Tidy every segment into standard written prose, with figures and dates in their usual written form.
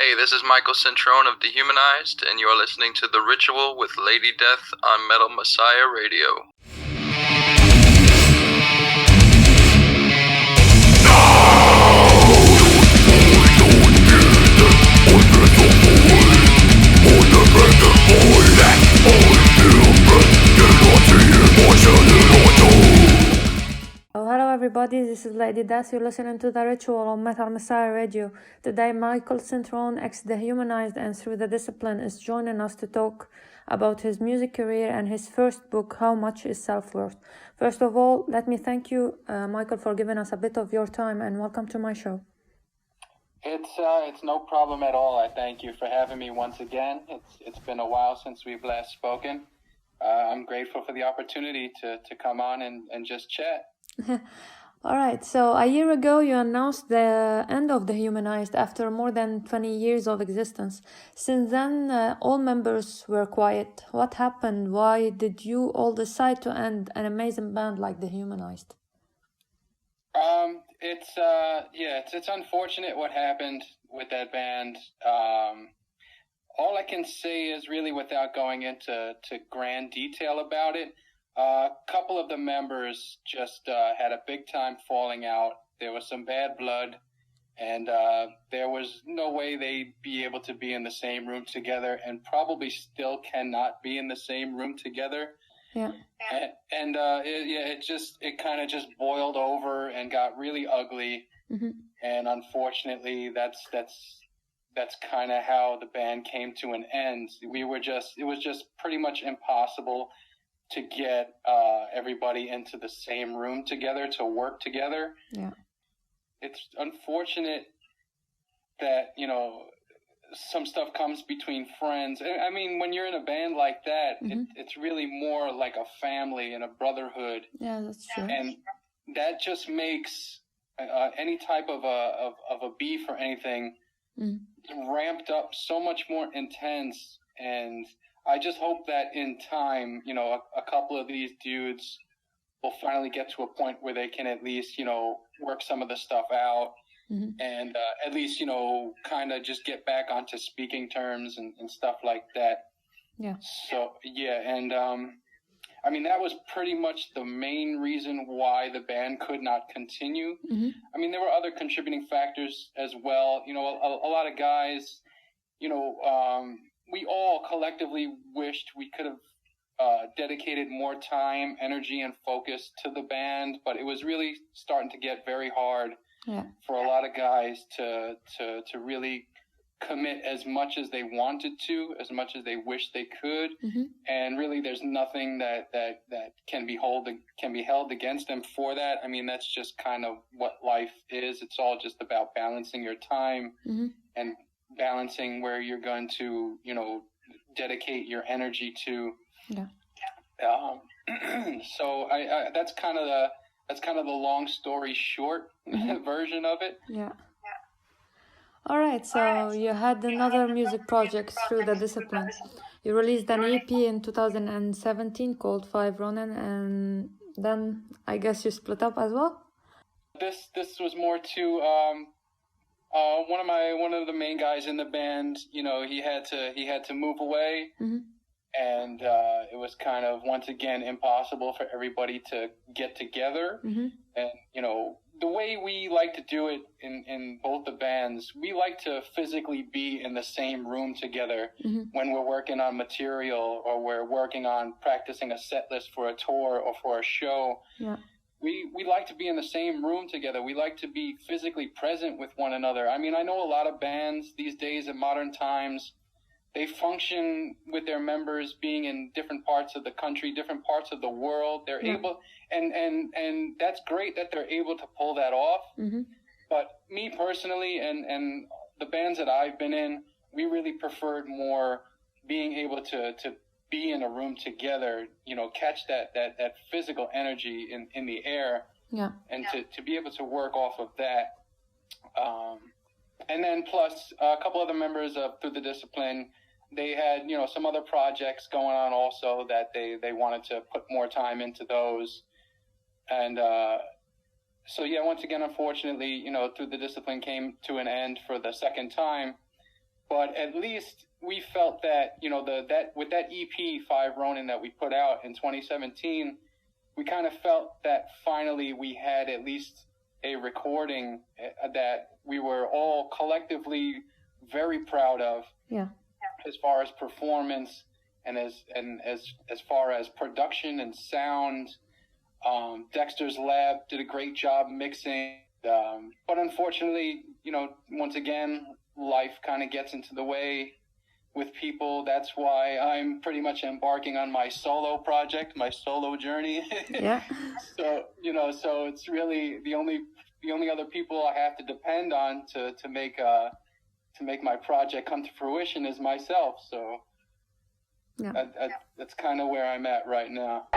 Hey, this is Michael Centrone of Dehumanized, and you're listening to The Ritual with Lady Death on Metal Messiah Radio. Oh, hello everybody, this is Lady Death. You're listening to The Ritual on Metal Messiah Radio. Today, Michael Centrone, ex-Dehumanized and Through the Discipline, is joining us to talk about his music career and his first book, How Much is Self-Worth. First of all, let me thank you, Michael, for giving us a bit of your time, and welcome to my show. It's no problem at all. I thank you for having me once again. It's been a while since we've last spoken. I'm grateful for the opportunity to come on and just chat. All right, so a year ago you announced the end of Dehumanized after more than 20 years of existence. Since then, all members were quiet. What happened? Why did you all decide to end an amazing band like Dehumanized? It's unfortunate what happened with that band. All I can say is, really, without going into grand detail about it, a couple of the members just had a big time falling out. There was some bad blood, and there was no way they'd be able to be in the same room together, and probably still cannot be in the same room together. Yeah. It kind of just boiled over and got really ugly. Mm-hmm. And unfortunately, that's kind of how the band came to an end. It was just pretty much impossible to get everybody into the same room together to work together. Yeah. It's unfortunate that, some stuff comes between friends. I mean, when you're in a band like that, mm-hmm. it's really more like a family and a brotherhood. Yeah, that's true. And that just makes any type of a beef or anything ramped up so much more intense. And I just hope that in time, a couple of these dudes will finally get to a point where they can at least, work some of the stuff out. Mm-hmm. And at least, kind of just get back onto speaking terms and stuff like that. Yeah. So, yeah, and I mean, that was pretty much the main reason why the band could not continue. Mm-hmm. I mean, there were other contributing factors as well. A lot of guys, we all collectively wished we could have dedicated more time, energy, and focus to the band, but it was really starting to get very hard. Yeah. For a lot of guys to really commit as much as they wanted to, as much as they wish they could, mm-hmm. and really there's nothing that can be held against them for that. I mean, that's just kind of what life is. It's all just about balancing your time mm-hmm. and balancing where you're going to, dedicate your energy to. Yeah. So that's kind of the long story short mm-hmm. version of it. Yeah. All right, so you had another music project Through the Discipline. You released an EP in 2017 called Five Ronin, and then I guess you split up as well? This was more to one of the main guys in the band. He had to move away. Mm-hmm. And it was kind of, once again, impossible for everybody to get together. Mm-hmm. And, the way we like to do it in both the bands, we like to physically be in the same room together mm-hmm. when we're working on material or we're working on practicing a set list for a tour or for a show. Yeah. We like to be in the same room together. We like to be physically present with one another. I mean, I know a lot of bands these days in modern times, they function with their members being in different parts of the country, different parts of the world. They're able, and that's great that they're able to pull that off. Mm-hmm. But me personally, and the bands that I've been in, we really preferred more being able to be in a room together, catch that physical energy in the air, and to be able to work off of that. And then plus a couple other members of Through the Discipline, they had, some other projects going on also that they wanted to put more time into those. And so, yeah, once again, unfortunately, Through the Discipline came to an end for the second time. but at least we felt that, with that EP 5 Ronin that we put out in 2017, we kind of felt that finally we had at least a recording that we were all collectively very proud of. Yeah. As far as performance and as far as production and sound. Dexter's Lab did a great job mixing. But unfortunately, once again, life kind of gets into the way with people. That's why I'm pretty much embarking on my solo project, my solo journey. Yeah. So it's really the only other people I have to depend on to make my project come to fruition is myself. So Yeah. that's kind of where I'm at right now.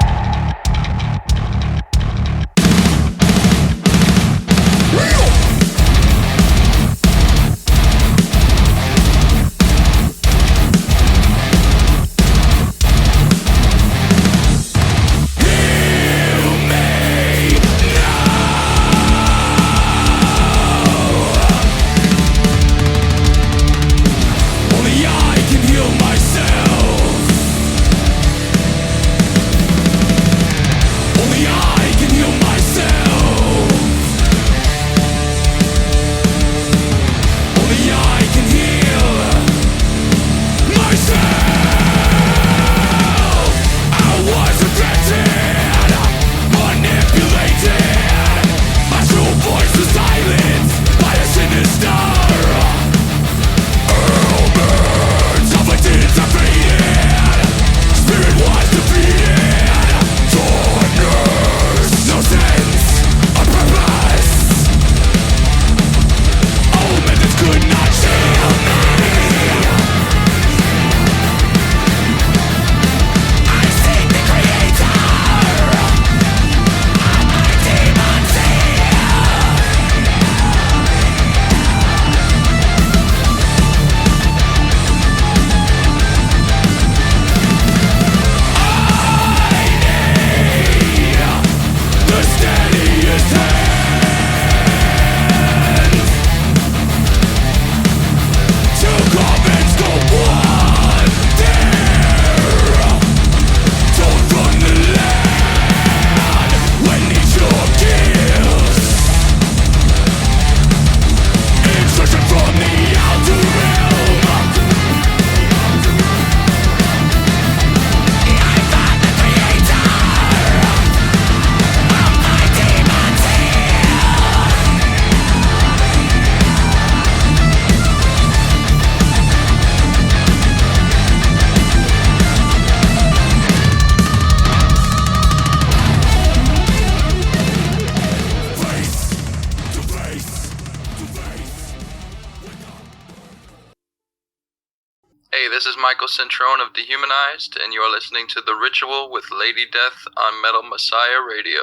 Hey, this is Michael Centrone of Dehumanized, and you're listening to The Ritual with Lady Death on Metal Messiah Radio.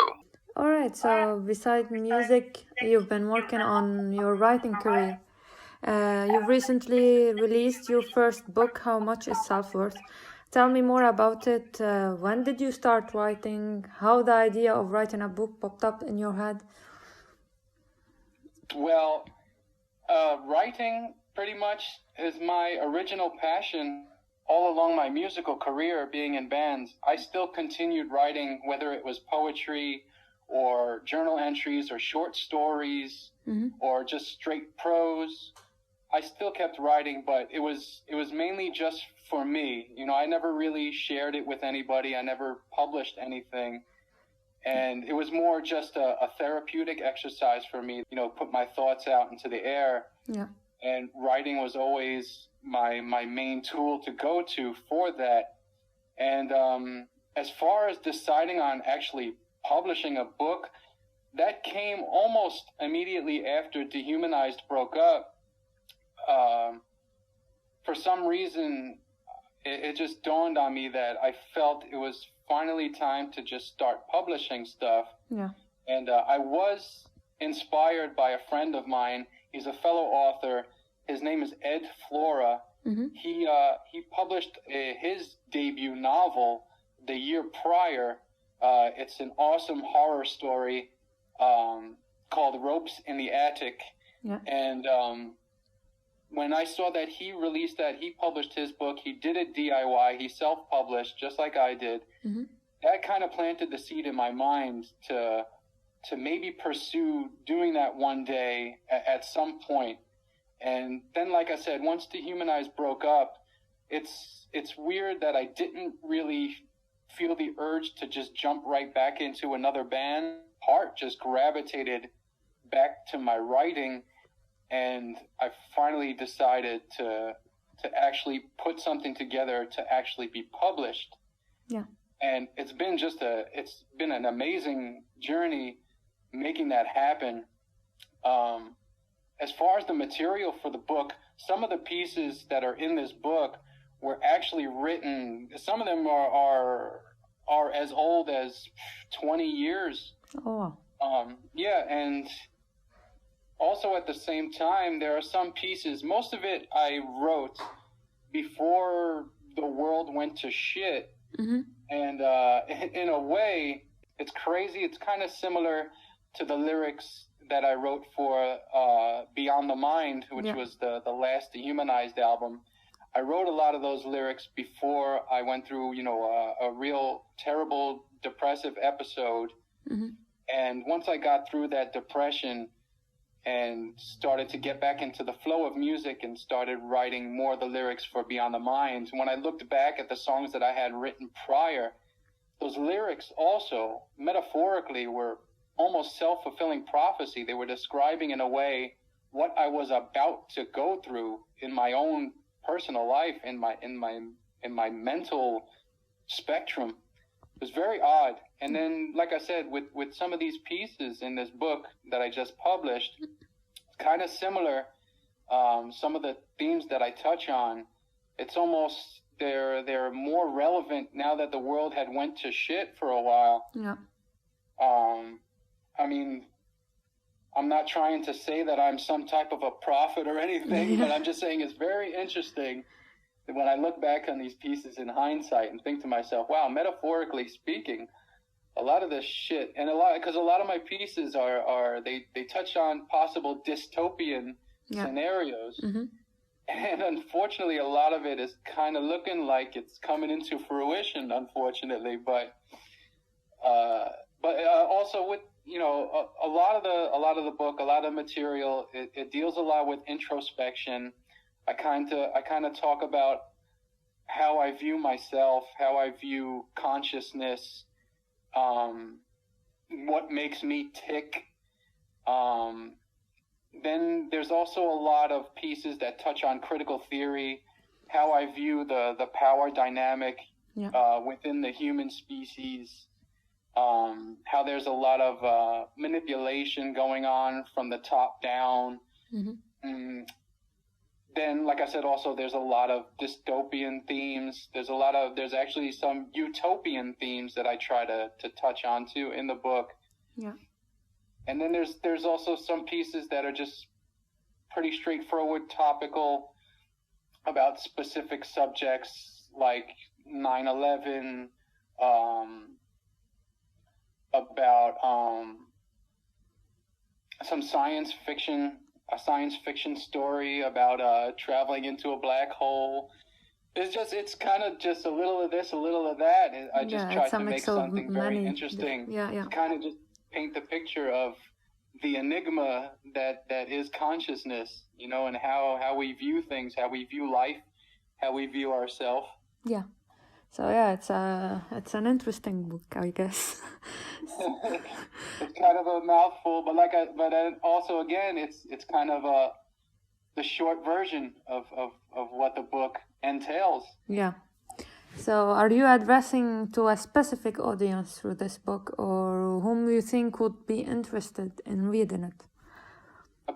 Alright, so besides music, you've been working on your writing career. You've recently released your first book, How Much is Self-Worth? Tell me more about it. When did you start writing? How the idea of writing a book popped up in your head? Well, writing pretty much is my original passion all along my musical career being in bands. I still continued writing, whether it was poetry or journal entries or short stories or just straight prose. I still kept writing, but it was mainly just for me. I never really shared it with anybody. I never published anything. And it was more just a therapeutic exercise for me, put my thoughts out into the air. Yeah. And writing was always my main tool to go to for that. And as far as deciding on actually publishing a book, that came almost immediately after Dehumanized broke up. For some reason, it just dawned on me that I felt it was finally time to just start publishing stuff. Yeah. And I was inspired by a friend of mine. He's a fellow author. His name is Ed Flora. He published his debut novel the year prior. It's an awesome horror story called Ropes in the Attic. Yeah. And when I saw that he released that, he published his book, he did it DIY, he self-published just like I did. Mm-hmm. That kind of planted the seed in my mind to maybe pursue doing that one day at some point. And then, like I said, once Dehumanized broke up, it's weird that I didn't really feel the urge to just jump right back into another band. Heart just gravitated back to my writing, and I finally decided to actually put something together to actually be published. Yeah. And it's been an amazing journey making that happen. As far as the material for the book, some of the pieces that are in this book were actually written. Some of them are as old as 20 years. Oh. Yeah, and also at the same time, there are some pieces. Most of it I wrote before the world went to shit. Mm-hmm. And in a way, it's crazy. It's kind of similar to the lyrics that I wrote for Beyond the Mind, which was the last Dehumanized album. I wrote a lot of those lyrics before I went through, a real terrible depressive episode. Mm-hmm. And once I got through that depression and started to get back into the flow of music and started writing more of the lyrics for Beyond the Mind, when I looked back at the songs that I had written prior, those lyrics also, metaphorically, were almost self-fulfilling prophecy. They were describing in a way what I was about to go through in my own personal life, in my mental spectrum. It was very odd. And then, like I said, with some of these pieces in this book that I just published, kind of similar. Some of the themes that I touch on, it's almost they're more relevant now that the world had went to shit for a while. Yeah. I mean, I'm not trying to say that I'm some type of a prophet or anything, but I'm just saying it's very interesting that when I look back on these pieces in hindsight and think to myself, wow, metaphorically speaking, a lot of this shit, and because a lot of my pieces they touch on possible dystopian scenarios. Mm-hmm. And unfortunately, a lot of it is kind of looking like it's coming into fruition, unfortunately. But also with, a lot of the book, a lot of material, it deals a lot with introspection. I kind of talk about how I view myself, how I view consciousness, what makes me tick. Then there's also a lot of pieces that touch on critical theory, how I view the power dynamic within the human species, how there's a lot of manipulation going on from the top down. Mm-hmm. Then, like I said, also there's a lot of dystopian themes. There's actually some utopian themes that I try to touch on too in the book. Yeah. And then there's also some pieces that are just pretty straightforward, topical, about specific subjects like 9/11, about some a science fiction story about traveling into a black hole. It's kind of just a little of this, a little of that. I just try to make something very interesting. Yeah. Kind of just paint the picture of the enigma that is consciousness, and how we view things, how we view life, how we view ourselves. Yeah. So yeah, it's an interesting book, I guess. It's kind of a mouthful, but also again, it's kind of the short version of what the book entails. Yeah. So are you addressing to a specific audience through this book, or whom you think would be interested in reading it?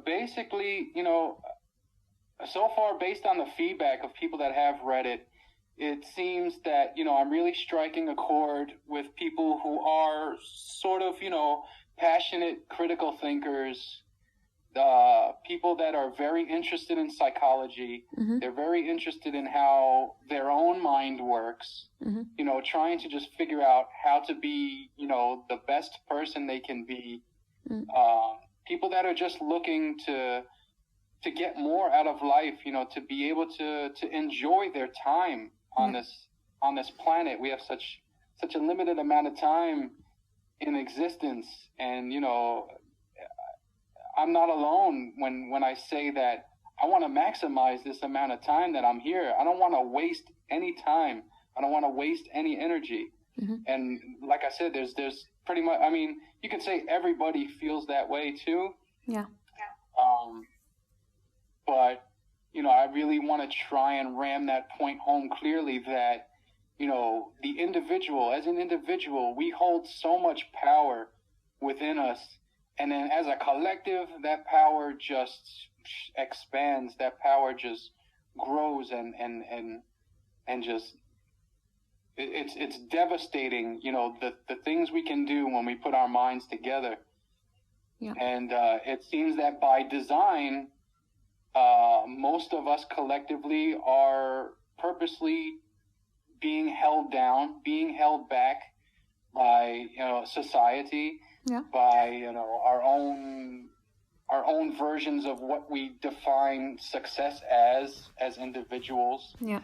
Basically, so far, based on the feedback of people that have read it, it seems that, I'm really striking a chord with people who are sort of, passionate critical thinkers, people that are very interested in psychology. Mm-hmm. They're very interested in how their own mind works, mm-hmm. Trying to just figure out how to be, the best person they can be. Mm-hmm. People that are just looking to to get more out of life, to be able to enjoy their time on this planet. We have such a limited amount of time in existence, and I'm not alone when I say that I want to maximize this amount of time that I'm here. I don't want to waste any time. I don't want to waste any energy. Mm-hmm. And like I said, there's pretty much, I mean, you could say everybody feels that way too. Yeah. But, I really want to try and ram that point home clearly that, the individual, as an individual, we hold so much power within us. And then as a collective, that power just expands. That power just grows and just, it's devastating, the things we can do when we put our minds together. Yeah. And it seems that by design, most of us collectively are purposely being held down, being held back by society, by our own versions of what we define success as individuals. Yeah.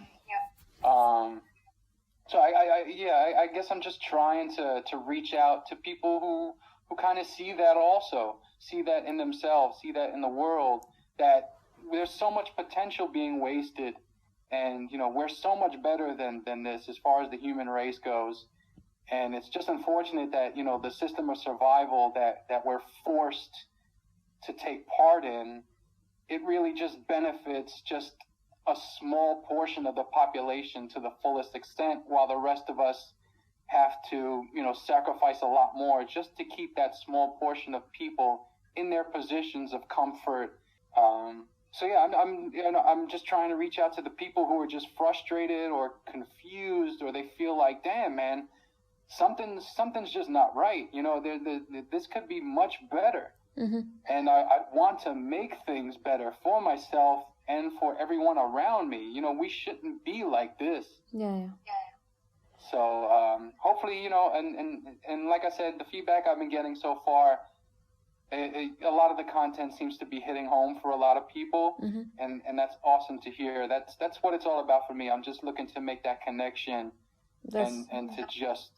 So I guess I'm just trying to reach out to people who kind of see that also, see that in themselves, see that in the world, that there's so much potential being wasted, and we're so much better than this as far as the human race goes. And it's just unfortunate that the system of survival that we're forced to take part in, it really just benefits just a small portion of the population to the fullest extent, while the rest of us have to sacrifice a lot more just to keep that small portion of people in their positions of comfort. So yeah, I'm just trying to reach out to the people who are just frustrated or confused, or they feel like, damn, man, something's just not right. This could be much better. Mm-hmm. And I want to make things better for myself and for everyone around me. We shouldn't be like this. Yeah. So hopefully, and like I said, the feedback I've been getting so far, a lot of the content seems to be hitting home for a lot of people, mm-hmm. and that's awesome to hear. That's what it's all about for me. I'm just looking to make that connection and to just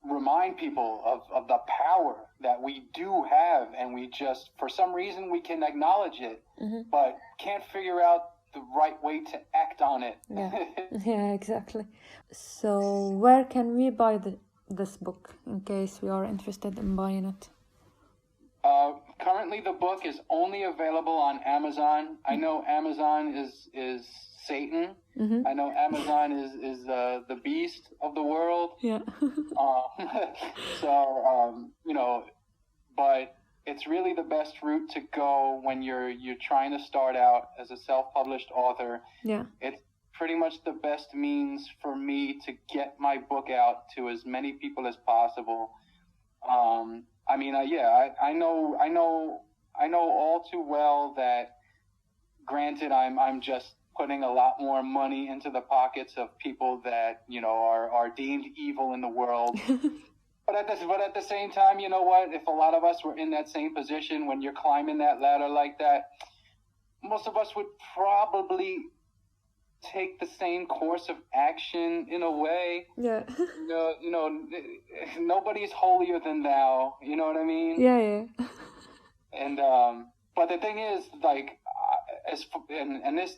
remind people of the power that we do have, and we just, for some reason, we can acknowledge it, mm-hmm. but can't figure out the right way to act on it. Yeah, exactly. So where can we buy this book in case we are interested in buying it? Currently, the book is only available on Amazon. I know Amazon is Satan. Mm-hmm. I know Amazon is the beast of the world. Yeah. But it's really the best route to go when you're trying to start out as a self-published author. Yeah. It's pretty much the best means for me to get my book out to as many people as possible. I know all too well that, granted, I'm just putting a lot more money into the pockets of people that are deemed evil in the world. But at the same time, you know what? If a lot of us were in that same position when you're climbing that ladder like that, most of us would probably take the same course of action in a way. Yeah. Nobody's holier than thou. You know what I mean? Yeah. And but the thing is, like,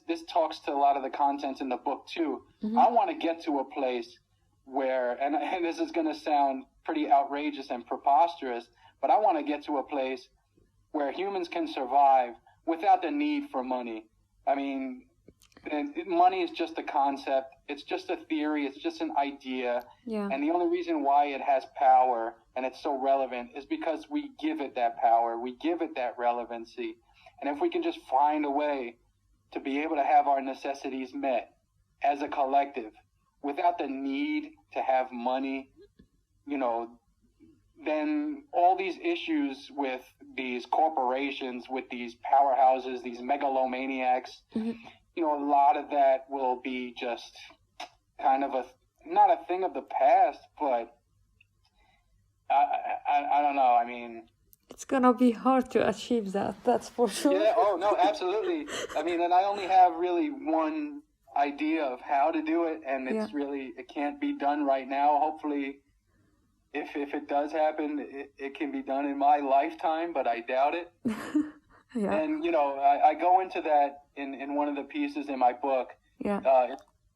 this talks to a lot of the content in the book too. Mm-hmm. I want to get to a place where, and this is going to sound pretty outrageous and preposterous, but I want to get to a place where humans can survive without the need for money. I mean, money is just a concept. It's just a theory. It's just an idea. Yeah. And the only reason why it has power and it's so relevant is because we give it that power. We give it that relevancy. And if we can just find a way to be able to have our necessities met as a collective without the need to have money, then all these issues with these corporations, with these powerhouses, these megalomaniacs, mm-hmm. A lot of that will be just kind of not a thing of the past, but I don't know. I mean, It's gonna be hard to achieve that, that's for sure. Yeah, oh, no, absolutely. I mean, and I only have really one idea of how to do it, and it can't be done right now. Hopefully, if it does happen, it can be done in my lifetime, but I doubt it. Yeah. And, I go into that in one of the pieces in my book. Yeah.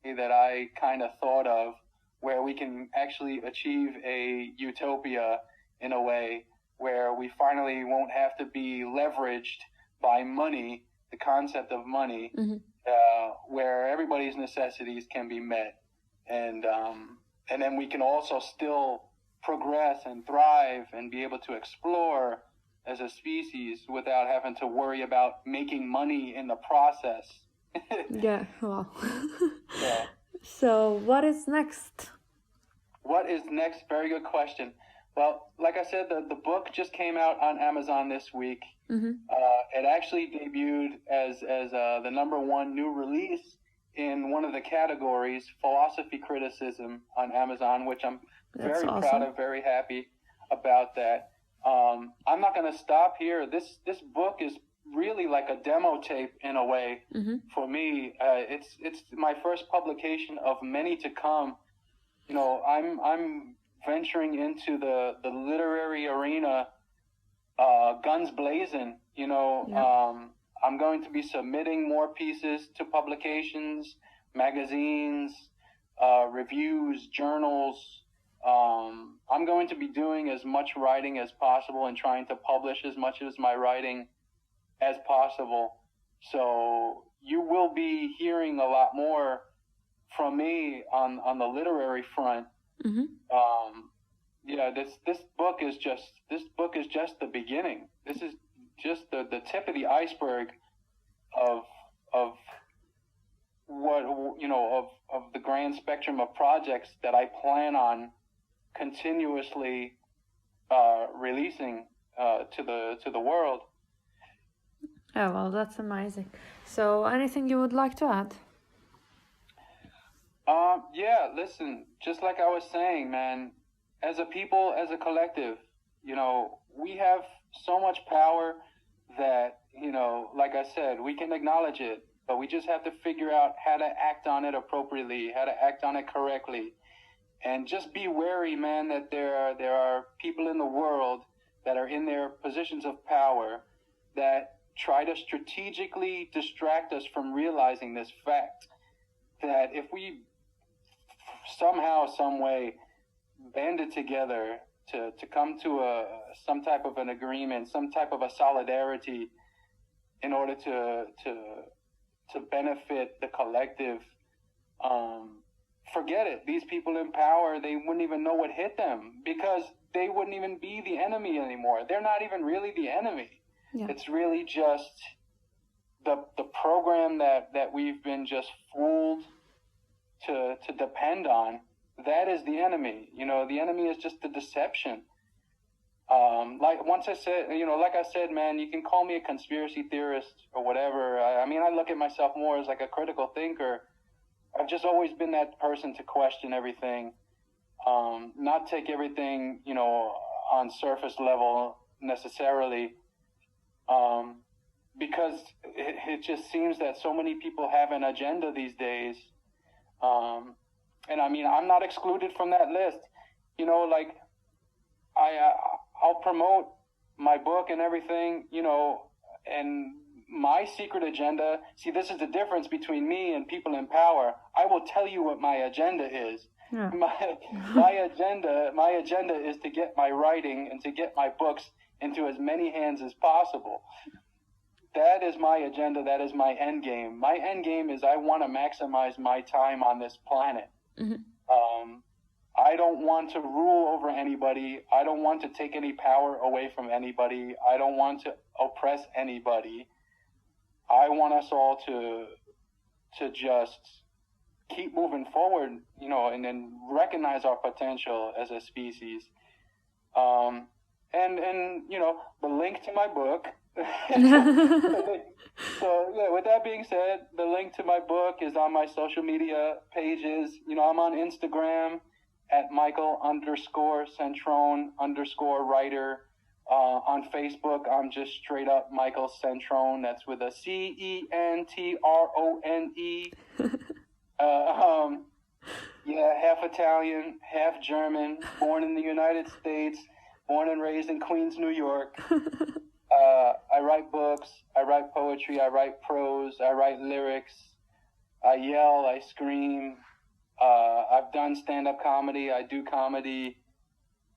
That I kind of thought of, where we can actually achieve a utopia in a way where we finally won't have to be leveraged by money, the concept of money, where everybody's necessities can be met, and then we can also still progress and thrive and be able to explore as a species without having to worry about making money in the process. Yeah, wow. Yeah. So what is next? What is next? Very good question. Well, like I said, the book just came out on Amazon this week. It actually debuted as the #1 new release in one of the categories, philosophy criticism, on Amazon, which I'm very proud of, very happy about that. I'm not going to stop here. This book is really like a demo tape in a way for me. It's my first publication of many to come. I'm venturing into the literary arena, guns blazing. I'm going to be submitting more pieces to publications, magazines, reviews, journals. I'm going to be doing as much writing as possible and trying to publish as much of my writing as possible. So you will be hearing a lot more from me on the literary front. This book is just the beginning. This is just the tip of the iceberg of what of the grand spectrum of projects that I plan on continuously releasing to the world. Oh, well, that's amazing. So anything you would like to add? Yeah, listen, just like I was saying, man, as a people, as a collective, we have so much power that, like I said, we can acknowledge it, but we just have to figure out how to act on it appropriately, how to act on it correctly. And just be wary, man, that there are people in the world that are in their positions of power that try to strategically distract us from realizing this fact, that if we somehow, some way, banded together to come to some type of an agreement, some type of a solidarity in order to benefit the collective, forget it. These people in power, they wouldn't even know what hit them, because they wouldn't even be the enemy anymore. They're not even really the enemy. Yeah. It's really just the program that we've been just fooled to depend on. That is the enemy. The enemy is just the deception. Like I said, man, you can call me a conspiracy theorist or whatever. I look at myself more as like a critical thinker. I've just always been that person to question everything, not take everything, on surface level necessarily, because it just seems that so many people have an agenda these days. And I'm not excluded from that list. I'll promote my book and everything, and my secret agenda. See, this is the difference between me and people in power. I will tell you what my agenda is. Yeah. My agenda is to get my writing and to get my books into as many hands as possible. That is my agenda. That is my end game. My end game is I want to maximize my time on this planet. I don't want to rule over anybody. I don't want to take any power away from anybody. I don't want to oppress anybody. I want us all to just keep moving forward, and then recognize our potential as a species. And the link to my book. So yeah, with that being said, the link to my book is on my social media pages. I'm on Instagram at Michael_Centrone_writer. On Facebook, I'm just straight up Michael Centrone. That's with a Centrone. Yeah, half Italian, half German, born in the United States, born and raised in Queens, New York. I write books, I write poetry, I write prose, I write lyrics, I yell, I scream. I've done stand-up comedy, I do comedy.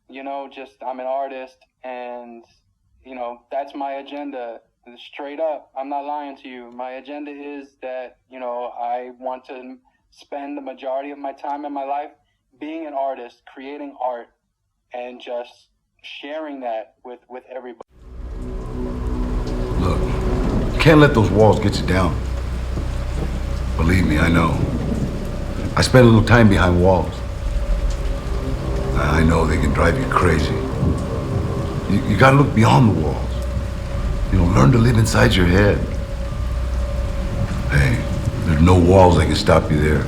You know, just I'm an artist, and, you know, that's my agenda. Straight up, I'm not lying to you. My agenda is that, you know, I want to spend the majority of my time in my life being an artist, creating art, and just sharing that with everybody. Look, you can't let those walls get you down. Believe me, I know. I spent a little time behind walls. I know they can drive you crazy. You gotta look beyond the walls. You know, learn to live inside your head. Hey, there's no walls that can stop you there.